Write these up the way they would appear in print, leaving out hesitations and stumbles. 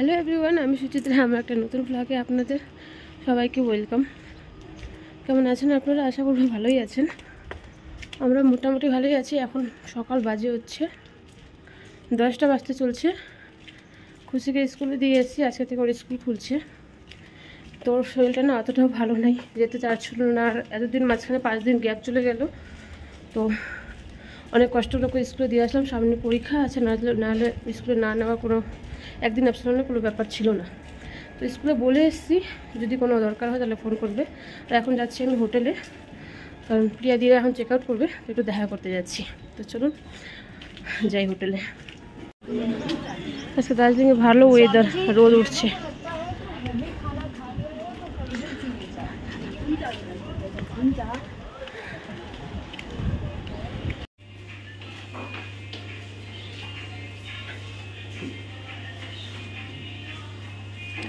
Hello everyone, আমি সুচিত্রা। আমার একটা নতুন ব্লগে আপনাদের সবাইকে ওয়েলকাম। কেমন আছেন আপনারা? আশা করব ভালোই আছেন। আমরা মোটামুটি ভালোই আছি। এখন সকাল বাজে হচ্ছে 10টা বাজতে চলছে। খুশিকে স্কুলে দিয়ে এসেছি, আজকে থেকে ওর স্কুল খুলছে। তোর শরীরটা না অতটাও ভালো নেই, যেতে চাচ্ছিল না। আর এতদিন মাঝখানে 5 দিন গ্যাপ চলে গেল, তো অনেক কষ্ট করে স্কুলে দিয়ে আসলাম। সামনে পরীক্ষা আছে, নাহলে স্কুলে না নেওয়া কোনো একদিন অ্যাবসেন্ট কোনো ব্যাপার ছিল না। তো স্কুলে বলে এসেছি যদি কোনো দরকার হয় তাহলে ফোন করবে। আর এখন যাচ্ছি আমি হোটেলে, কারণ প্রিয়া দিরা এখন চেক আউট করবে, একটু দেখা করতে যাচ্ছি। তো চলুন যাই হোটেলে। আজকে দার্জিলিংয়ে ভালো ওয়েদার, রোদ উঠছে।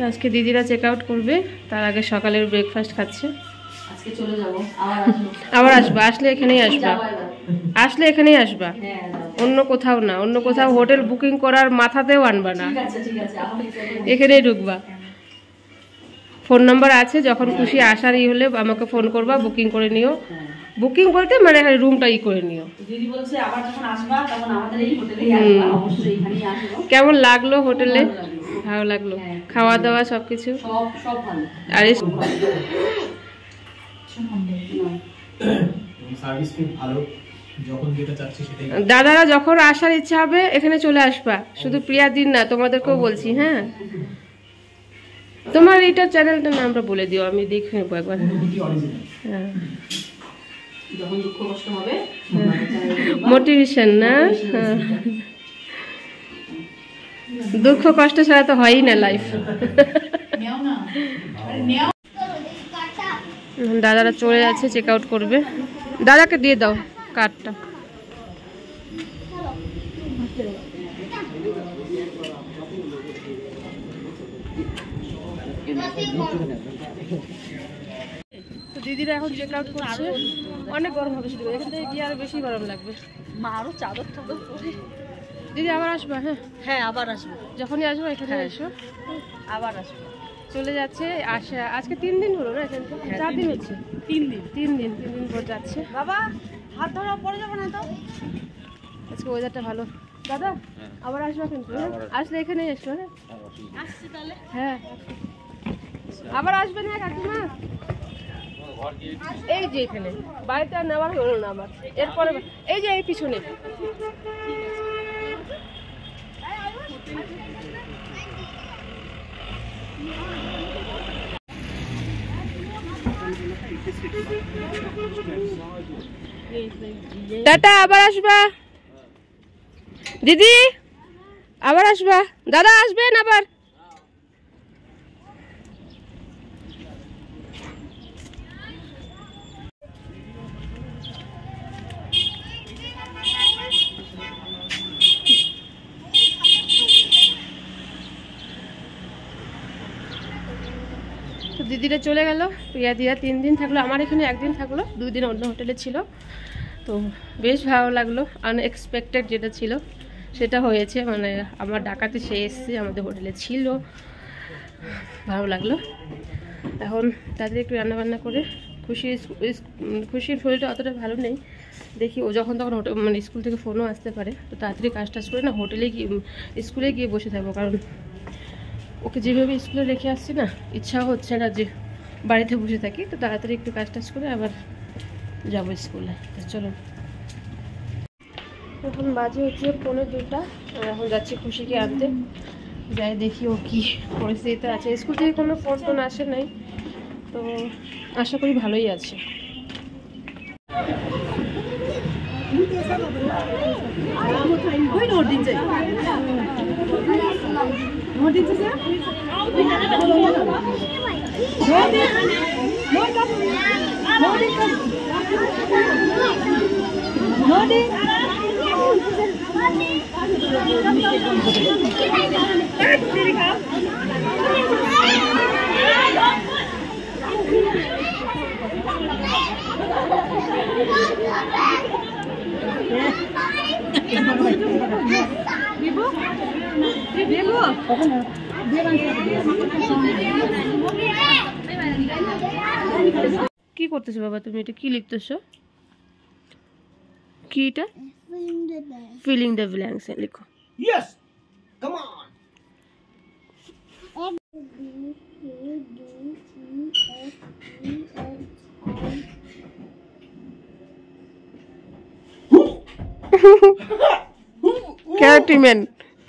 আজকে দিদিরা চেক আউট করবে, তার আগে সকালের ব্রেকফাস্ট খাচ্ছে। আজকে চলে যাব, আবার আসবা, আসলে এখানেই আসবা, আসলে এখানেই আসবা, অন্য কোথাও না। অন্য কোথাও হোটেল বুকিং করার মাথাতেও আনবা না, এখানেই ঢুকবা। ফোন নাম্বার আছে, যখন খুশি আসার হলে আমাকে ফোন করবা, বুকিং করে নিও। বুকিং বলতে মানে রুমটা করে নিও। দিদি বলছে আবার যখন আসবা তখন আমাদের এই হোটেলেই আসবা, অবশ্যই এখানেই আসবো। কেমন লাগলো হোটেলে? ভালো লাগলো, খাওয়া দাওয়া সবকিছু সব ভালো। আর সার্ভিস খুব ভালো, যখন যেটা চাচ্ছি সেটাই। দাদারা যখন আসার ইচ্ছা হবে এখানে চলে আসবা, শুধু প্রিয়া দিন না, তোমাদেরকেও বলছি। হ্যাঁ, তোমার এইটা চ্যানেলটার নামটা বলে দিও, আমি দেখে নেবো একবার। হ্যাঁ, যখন দুঃখ কষ্ট হবে মোটিভেশন না। হ্যাঁ, দুঃখ কষ্ট ছাড়া তো হয়ই না লাইফ। দাদারা চলে যাচ্ছে, চেক আউট করবে। দাদাকে দিয়ে দাও কার্ডটা। দিদিরা এখন চেক আউট করছে। অনেক গরম হবে, শুধু এখান থেকে গিয়ে আরো বেশি গরম লাগবে। মা আরো চাদর টাদর পরে। দিদি আবার আসবা? হ্যাঁ হ্যাঁ, আবার আসবো, যখনই আসবো এখানে এসো। আবার আসবো। চলে যাচ্ছে আসা, আজকে 3 দিন হলো না, এখান থেকে 4 দিন হচ্ছে। 3 দিন পর যাচ্ছে। বাবা হাত ধরা পড়ে যাবে না তো? আজকে ওয়েদারটা ভালো। দাদা আবার আসবা কিন্তু, আসলে এখানে এসো। হ্যাঁ আসছি তাহলে। হ্যাঁ, আবার আসবেন। হ্যাঁ কাকিমা, এই যে এখানে বাড়িতে আর নেওয়ার হলো না আমার, এরপরে এই যে এই পিছনে। টাটা, আবার আসবা দিদি, আবার আসবা। দাদা আসবেন আবার। দিদিরা চলে গেল, প্রিয়া দিদা 3 দিন থাকলো, আমার এখানে 1 দিন থাকলো, 2 দিন অন্য হোটেলে ছিল। তো বেশ ভালো লাগলো, আনএক্সপেক্টেড যেটা ছিল সেটা হয়েছে। মানে আমার ডাকাতে সে এসছে, আমাদের হোটেলে ছিল, ভালো লাগলো। এখন তাদের একটু রান্নাবান্না করে, খুশির শরীরটা অতটা ভালো নেই, দেখি ও যখন তখন মানে স্কুল থেকে ফোনও আসতে পারে, তো তাড়াতাড়ি কাজ টাজ করে না হোটেলে গিয়ে স্কুলে গিয়ে বসে থাকবো। কারণ ওকে যেভাবে স্কুলে রেখে আসছি না, ইচ্ছা হচ্ছে না যে বাড়িতে বসে থাকি। তো তাড়াতাড়ি একটু কাজ টাজ করে আবার যাবো স্কুলে। তো চলো, এখন বাজে হচ্ছে 1:45। এখন যাচ্ছি খুশিকে আনতে, যাই দেখি ও কি পরিস্থিতিতে আছে। স্কুল থেকে কোনো ফোন টোন আসে নাই, তো আশা করি ভালোই আছে। কি করতেছো বাবা তুমি? এটা কি লিখতেছো? কি এটা? ফিলিং দ্য ব্ল্যাঙ্কস লিখো। Yes! Come on!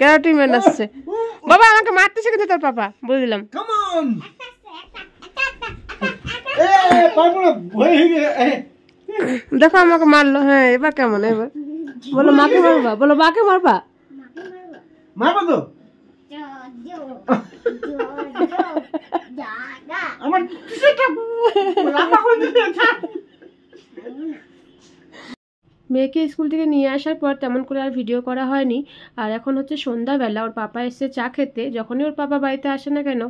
ক্যারাটিম্যান আসছে বাবা, আমাকে মারতেছে কিন্তু তোর পাপা, বুঝলাম। Come on! পারবো না, ভয় হয়ে গেছে। দেখো আমাকে মারলো। হ্যাঁ, এবার কেমন? এবার বলো মাকে মারবা, বলো মাকে মারবা। মারবো তো আমার রান্না করে দিতে। মেয়েকে স্কুল থেকে নিয়ে আসার পর তেমন করে আর ভিডিও করা হয়নি। আর এখন হচ্ছে সন্ধ্যাবেলা, ওর পাপা এসছে চা খেতে। যখনই ওর পাপা বাড়িতে আসে না কেন,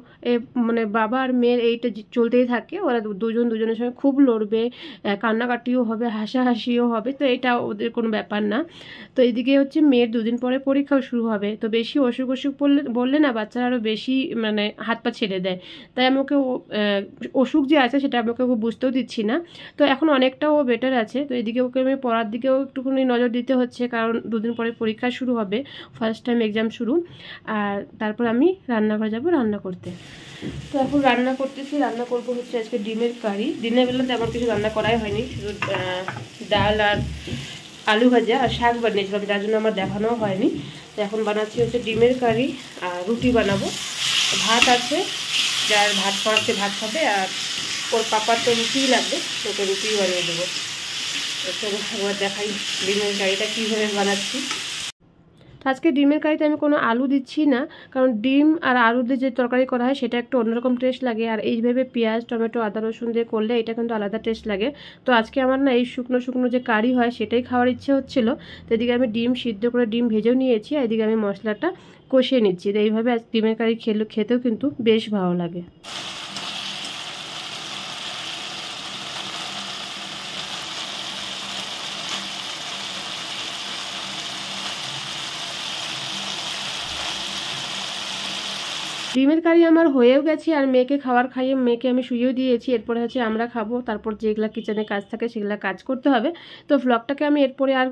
মানে বাবা আর মেয়ের এইটা চলতেই থাকে। ওরা দুজনের সঙ্গে খুব লড়বে, কান্নাকাটিও হবে, হাসাহাসিও হবে। তো এটা ওদের কোনো ব্যাপার না। তো এইদিকে হচ্ছে মেয়ের 2 দিন পরে পরীক্ষাও শুরু হবে। তো বেশি অসুখ বললে না বাচ্চারা আরও বেশি মানে হাত পা ছেড়ে দেয়। তাই আমি ওকে অসুখ যে আছে সেটা আমি ওকে বুঝতেও দিচ্ছি না। তো এখন অনেকটা ও বেটার আছে। তো এদিকে ওকে আমি পড়ার দিকেও একটুখানি নজর দিতে হচ্ছে, কারণ 2 দিন পরে পরীক্ষা শুরু হবে, ফার্স্ট টাইম এক্সাম শুরু। আর তারপর আমি রান্নাঘরে যাব রান্না করতে। তো এখন রান্না করতেছি। রান্না করবো হচ্ছে আজকে ডিমের কারি। দিনের বেলা তেমন কিছু রান্না করাই হয়নি, শুধু ডাল আর আলু ভাজা আর শাক বানিয়েছিলাম, যার জন্য আমার দেখানোও হয়নি। তো এখন বানাচ্ছি হচ্ছে ডিমের কারি আর রুটি বানাবো। ভাত আছে, যার ভাত খাওয়াচ্ছে ভাত খাবে, আর ওর পাপার তো রুটিই লাগবে, ওকে রুটিই বানিয়ে দেবো। চলো একবার দেখাই ডিমের কারিটা কীভাবে বানাচ্ছি। তো আজকে ডিমের কারিতে আমি কোনো আলু দিচ্ছি না, কারণ ডিম আর আলু দিয়ে যে তরকারি করা হয় সেটা একটু অন্যরকম টেস্ট লাগে। আর এইভাবে পেঁয়াজ টমেটো আদা রসুন দিয়ে করলে এটা কিন্তু আলাদা টেস্ট লাগে। তো আজকে আমার না এই শুকনো শুকনো যে কারি হয় সেটাই খাওয়ার ইচ্ছে হচ্ছিলো। তো এদিকে আমি ডিম সিদ্ধ করে ডিম ভেজেও নিয়েছি, আর এদিকে আমি মশলাটা কষিয়ে নিচ্ছি। তো এইভাবে আজ ডিমের কারি খেতেও কিন্তু বেশ ভালো লাগে। ডিমের কারি আমার হয়েও গেছে, আর মেয়েকে খাইয়ে মেয়েকে আমি শুয়েও দিয়েছি। এরপরে হচ্ছে আমরা খাবো, তারপর যেগুলো কিচেনে কাজ থাকে সেগুলো কাজ করতে হবে। তো ভ্লগটাকে আমি এরপরে আর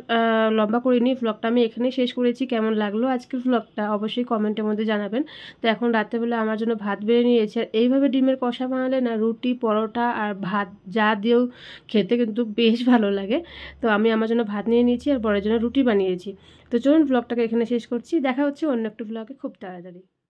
লম্বা করিনি, ভ্লগটা আমি এখানেই শেষ করেছি। কেমন লাগলো আজকের ভ্লগটা অবশ্যই কমেন্টের মধ্যে জানাবেন। তো এখন রাত্রেবেলা আমার জন্য ভাত বেড়ে নিয়েছে। আর এইভাবে ডিমের কষা বানালে না রুটি পরোটা আর ভাত যা দিয়েও খেতে কিন্তু বেশ ভালো লাগে। তো আমি আমার জন্য ভাত নিয়ে নিয়েছি আর বড়ের জন্য রুটি বানিয়েছি। তো চলুন ভ্লগটাকে এখানে শেষ করছি, দেখা হচ্ছে অন্য একটা ভ্লগে খুব তাড়াতাড়ি।